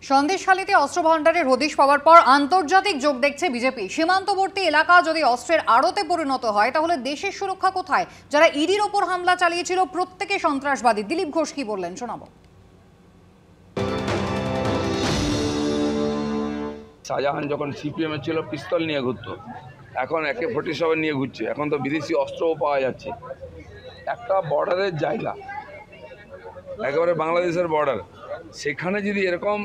সন্দেশখালীতে অস্ত্র ভান্ডারের হদিশ পাওয়ার পর আন্তর্জাতিক যোগ দেখছে বিজেপি। সীমান্তবর্তী এলাকা যদি অস্ত্রের আড়তে পরিণত হয় তাহলে দেশের সুরক্ষা কোথায়? যারা ইডির ওপর হামলা চালিয়েছিল প্রত্যেকে সন্ত্রাসবাদী। দিলীপ ঘোষ কি বললেন শোনাবো। শাহজাহান যখন সিপিএম ছিল পিস্তল নিয়ে ঘুরতো, এখন AK-47 নিয়ে ঘুরছে। এখন তো বিদেশি অস্ত্রও পাওয়া যাচ্ছে। একটা বর্ডারের জায়গা, একেবারে বাংলাদেশের বর্ডার, সেখানে যদি এরকম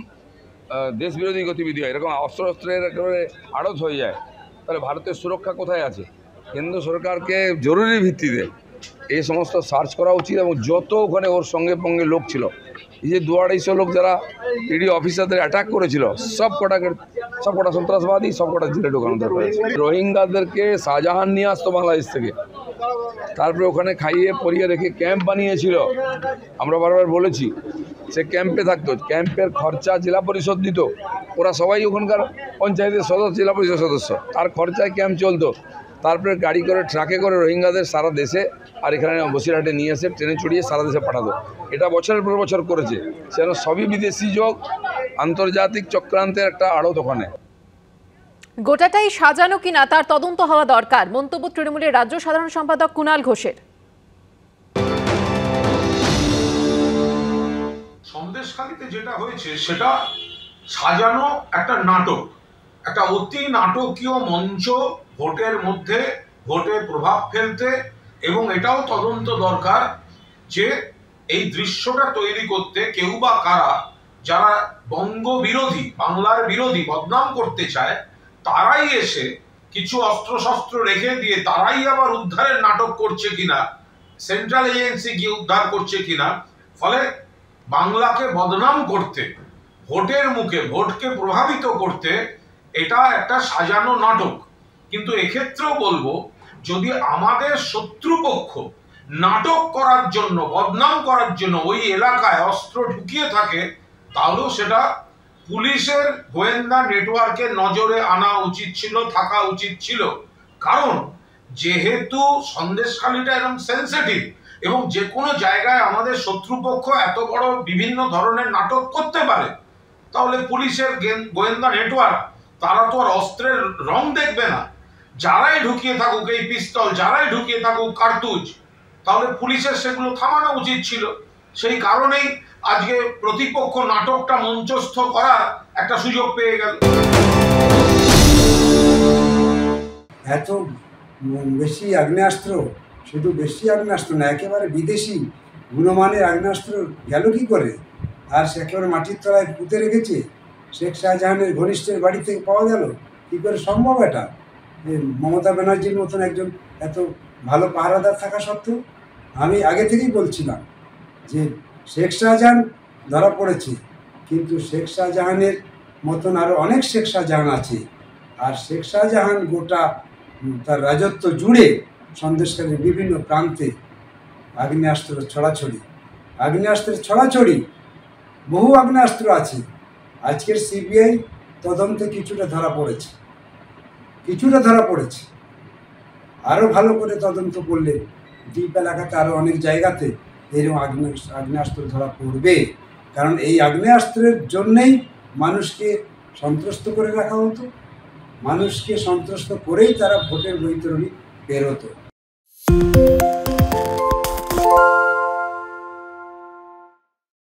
দেশ বিরোধী গতিবিধি হয়, এরকম অস্ত্রের একেবারে আড়ত হয়ে যায়, তাহলে ভারতের সুরক্ষা কোথায় আছে? কেন্দ্র সরকারকে জরুরি ভিত্তিতে এই সমস্ত সার্চ করা উচিত। এবং যত ওখানে ওর সঙ্গে সঙ্গে লোক ছিল, এই যে 200-250 লোক যারা ইডি অফিসারদের অ্যাটাক করেছিল, সব কটা সন্ত্রাসবাদী, সব কটা জেলে ঢোকানো দরকার আছে। রোহিঙ্গাদেরকে শাহজাহান নিয়ে আসতো বাংলাদেশ থেকে, তারপরে ওখানে খাইয়ে পরিয়ে রেখে ক্যাম্প বানিয়েছিল। আমরা বারবার বলেছি, সে ক্যাম্পে থাকতো, ক্যাম্পের খরচা জেলা পরিষদ দিত। ওরা সবাই ওখানকার পঞ্চায়েতের সদস্য, জেলা পরিষদ সদস্য, তার খরচায় ক্যাম্প চলতো। তারপরে গাড়ি করে, ট্রাকে করে রোহিঙ্গাদের সারা দেশে আর এখানে বসিরহাটে নিয়ে এসে ট্রেনে চড়িয়ে সারা দেশে পাঠাতো। এটা বছরের পর বছর করেছে। সেখানে সবই বিদেশি যোগ, আন্তর্জাতিক চক্রান্তের একটা আড়ত ওখানে। গোটাটাই সাজানো কিনা তার তদন্ত হওয়া দরকার, মন্তব্য তৃণমূলের রাজ্য সাধারণ সম্পাদক কুণাল ঘোষের। সন্দেশখালীতে যেটা হয়েছে সেটা সাজানো একটা নাটক, একটা অতি নাটকীয় মঞ্চ, ভোটের মধ্যে ভোটে প্রভাব ফেলতে। এবং এটাও তদন্ত দরকার যে এই দৃশ্যটা তৈরি করতে কেউ বা কারা, যারা বঙ্গ বিরোধী, বাংলার বিরোধী বদনাম করতে চায়, তারাই এসে কিছু অস্ত্রশস্ত্র রেখে দিয়ে তারাই আবার উদ্ধারের নাটক করছে কিনা, সেন্ট্রাল এজেন্সি গিয়ে উদ্ধার করছে কিনা। ফলে বাংলাকে বদনাম করতে, ভোটের মুখে ভোটকে প্রভাবিত করতে এটা একটা সাজানো নাটক। কিন্তু এক্ষেত্রেও বলবো, যদি আমাদের শত্রুপক্ষ নাটক করার জন্য, বদনাম করার জন্য ওই এলাকায় অস্ত্র ঢুকিয়ে থাকে, তাহলেও সেটা পুলিশের গোয়েন্দা নেটওয়ার্কের নজরে আনা উচিত ছিল, থাকা উচিত ছিল। কারণ যেহেতু সন্দেশখালীটা এরকম সেন্সিটিভ, এবং যে কোনো জায়গায় আমাদের শত্রুপক্ষ এত বড় বিভিন্ন ধরনের নাটক করতে পারে, তাহলে পুলিশের গোয়েন্দা নেটওয়ার্ক তারা তো আর অস্ত্রের রং দেখবে না। যারাই ঢুকিয়ে থাকুক এই পিস্তল, যারাই ঢুকিয়ে থাকুক কার্তুজ, তাহলে পুলিশের সেগুলো থামানো উচিত ছিল। সেই কারণেই আজকে প্রতিপক্ষ নাটকটা মঞ্চস্থ করার একটা সুযোগ পেয়ে গেল। এত বেশি আগ্নেয়াস্ত্র, শুধু বেশি আগ্নেয়াস্ত্র না, একেবারে বিদেশি গুণমানের আগ্নেয়াস্ত্র গেল কি করে? আর সে একেবারে মাটির তলায় পুঁতে রেখেছে, শেখ শাহজাহানের ঘনিষ্ঠের বাড়ি থেকে পাওয়া গেল কী করে সম্ভব? এটা মমতা ব্যানার্জির মতন একজন এত ভালো পাহারাদার থাকা সত্ত্বেও। আমি আগে থেকেই বলছিলাম যে শেখ শাহজাহান ধরা পড়েছে, কিন্তু শেখ শাহজাহানের মতন আরও অনেক শেখ শাহজাহান আছে। আর শেখ শাহজাহান গোটা তার রাজত্ব জুড়ে সন্দেশখালীর বিভিন্ন প্রান্তে আগ্নেয়াস্ত্রের ছড়াছড়ি, বহু আগ্নেয়াস্ত্র আছে। আজকের সিবিআই তদন্তে কিছুটা ধরা পড়েছে। আরও ভালো করে তদন্ত করলে দ্বীপ এলাকাতে আরও অনেক জায়গাতে এরকম আগ্নেয়াস্ত্র ধরা পড়বে। কারণ এই আগ্নেয়াস্ত্রের জন্যেই মানুষকে সন্ত্রস্ত করে রাখা হতো, মানুষকে সন্ত্রস্ত করেই তারা ভোটের বৈতরণী বেরোতো।